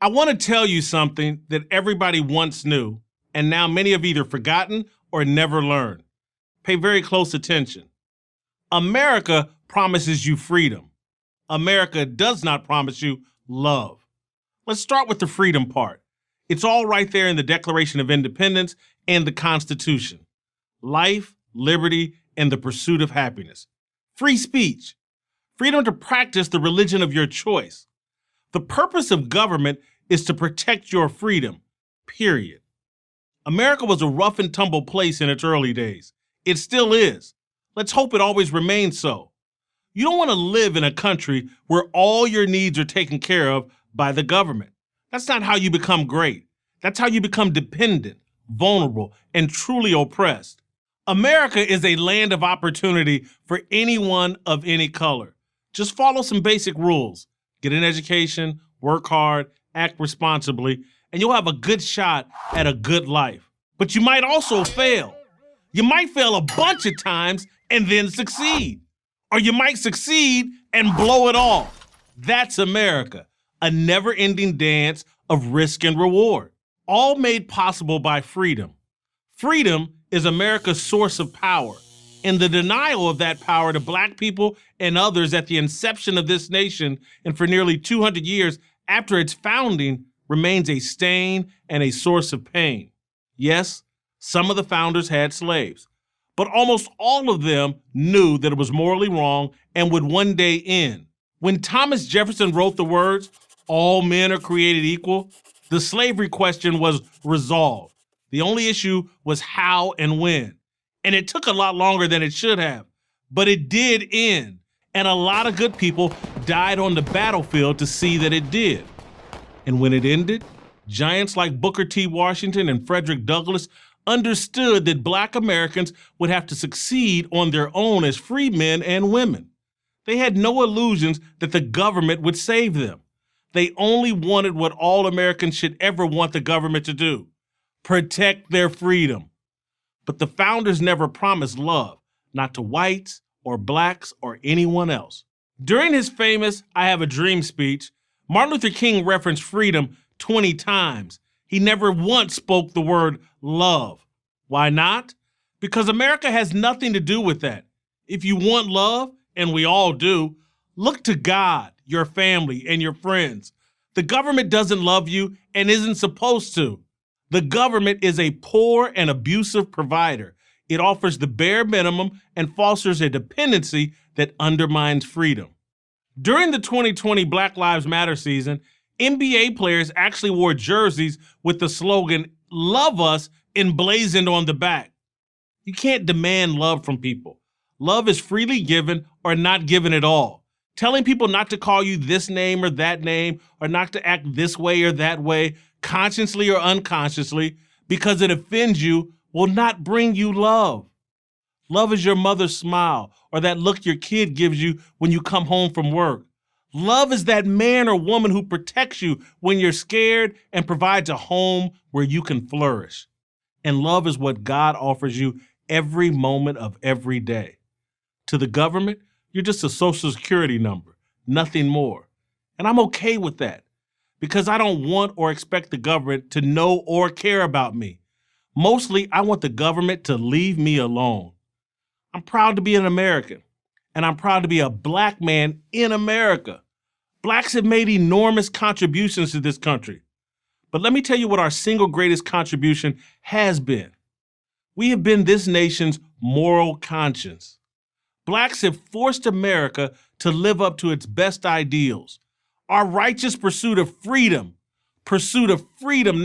I want to tell you something that everybody once knew, and now many have either forgotten or never learned. Pay very close attention. America promises you freedom. America does not promise you love. Let's start with the freedom part. It's all right there in the Declaration of Independence and the Constitution. Life, liberty, and the pursuit of happiness. Free speech. Freedom to practice the religion of your choice. The purpose of government is to protect your freedom, period. America was a rough and tumble place in its early days. It still is. Let's hope it always remains so. You don't want to live in a country where all your needs are taken care of by the government. That's not how you become great. That's how you become dependent, vulnerable, and truly oppressed. America is a land of opportunity for anyone of any color. Just follow some basic rules. Get an education, work hard, act responsibly, and you'll have a good shot at a good life. But you might also fail. You might fail a bunch of times and then succeed. Or you might succeed and blow it all. That's America, a never-ending dance of risk and reward, all made possible by freedom. Freedom is America's source of power, and the denial of that power to Black people and others at the inception of this nation and for nearly 200 years after its founding remains a stain and a source of pain. Yes, some of the founders had slaves, but almost all of them knew that it was morally wrong and would one day end. When Thomas Jefferson wrote the words, "All men are created equal," the slavery question was resolved. The only issue was how and when. And it took a lot longer than it should have, but it did end. And a lot of good people died on the battlefield to see that it did. And when it ended, giants like Booker T. Washington and Frederick Douglass understood that Black Americans would have to succeed on their own as free men and women. They had no illusions that the government would save them. They only wanted what all Americans should ever want the government to do: protect their freedom. But the founders never promised love, not to whites or Blacks or anyone else. During his famous "I Have a Dream" speech, Martin Luther King referenced freedom 20 times. He never once spoke the word love. Why not? Because America has nothing to do with that. If you want love, and we all do, look to God, your family, and your friends. The government doesn't love you and isn't supposed to. The government is a poor and abusive provider. It offers the bare minimum and fosters a dependency that undermines freedom. During the 2020 Black Lives Matter season, NBA players actually wore jerseys with the slogan, "Love Us," emblazoned on the back. You can't demand love from people. Love is freely given or not given at all. Telling people not to call you this name or that name, or not to act this way or that way, consciously or unconsciously, because it offends you, will not bring you love. Love is your mother's smile or that look your kid gives you when you come home from work. Love is that man or woman who protects you when you're scared and provides a home where you can flourish. And love is what God offers you every moment of every day. To the government, you're just a social security number, nothing more. And I'm okay with that, because I don't want or expect the government to know or care about me. Mostly, I want the government to leave me alone. I'm proud to be an American, and I'm proud to be a Black man in America. Blacks have made enormous contributions to this country. But let me tell you what our single greatest contribution has been. We have been this nation's moral conscience. Blacks have forced America to live up to its best ideals. Our righteous pursuit of freedom,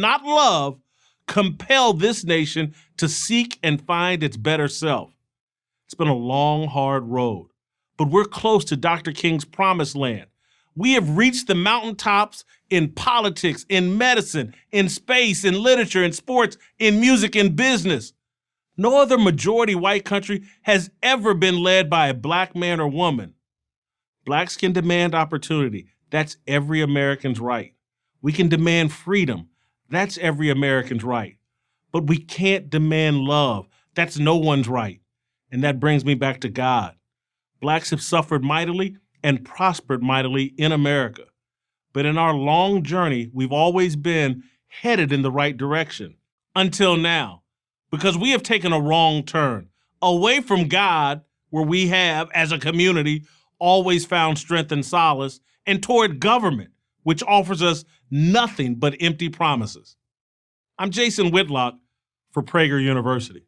not love, compelled this nation to seek and find its better self. It's been a long, hard road, but we're close to Dr. King's promised land. We have reached the mountaintops in politics, in medicine, in space, in literature, in sports, in music, in business. No other majority white country has ever been led by a Black man or woman. Blacks can demand opportunity. That's every American's right. We can demand freedom. That's every American's right. But we can't demand love. That's no one's right. And that brings me back to God. Blacks have suffered mightily and prospered mightily in America. But in our long journey, we've always been headed in the right direction until now, because we have taken a wrong turn away from God, where we have, as a community, always found strength and solace, and toward government, which offers us nothing but empty promises. I'm Jason Whitlock for Prager University.